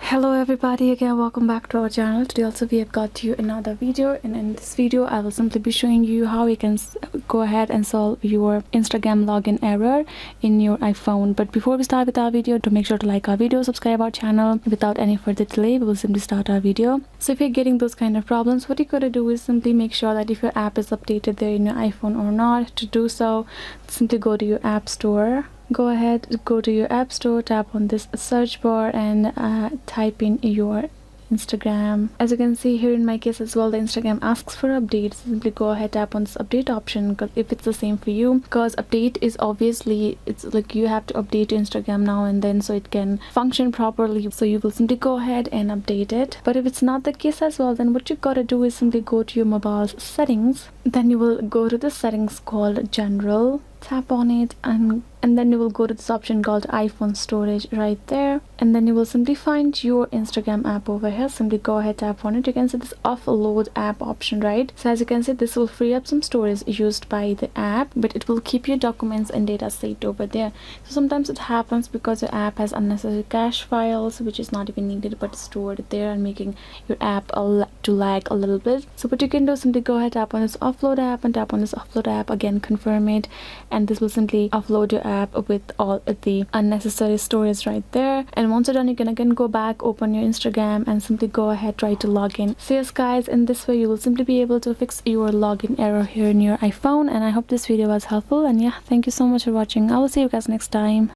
Hello everybody, again welcome back to our channel. Today also we have got you another video, and in this video I will simply be showing you how you can go ahead and solve your Instagram login error in your iPhone. But before we start with our video, to make sure to like our video, subscribe our channel. Without any further delay, we will simply start our video. So if you're getting those kind of problems, what you gotta do is simply make sure that if your app is updated there in your iPhone or not. To do so, simply go to your app store. Go ahead, go to your app store, tap on this search bar and type in your Instagram. As you can see here in my case as well, the Instagram asks for updates. Simply go ahead, tap on this update option, because if it's the same for you, because update is obviously, it's like you have to update your Instagram now and then so it can function properly. So you will simply go ahead and update it. But if it's not the case as well, then what you gotta do is simply go to your mobile settings. Then you will go to the settings called general, tap on it, and then you will go to this option called iPhone storage right there, and then you will simply find your Instagram app over here. Simply go ahead, tap on it. You can see this offload app option, right? So as you can see, this will free up some storage used by the app, but it will keep your documents and data saved over there. So sometimes it happens because your app has unnecessary cache files which is not even needed but stored there and making your app to lag a little bit. So what you can do is simply go ahead, tap on this offload app and tap on this offload app again, confirm it, and this will simply offload your app with all the unnecessary storage right there. And once you're done, you can again go back, open your Instagram and simply go ahead, try to log in. So yes guys, in this way you will simply be able to fix your login error here in your iPhone. And I hope this video was helpful, and yeah, thank you so much for watching. I will see you guys next time.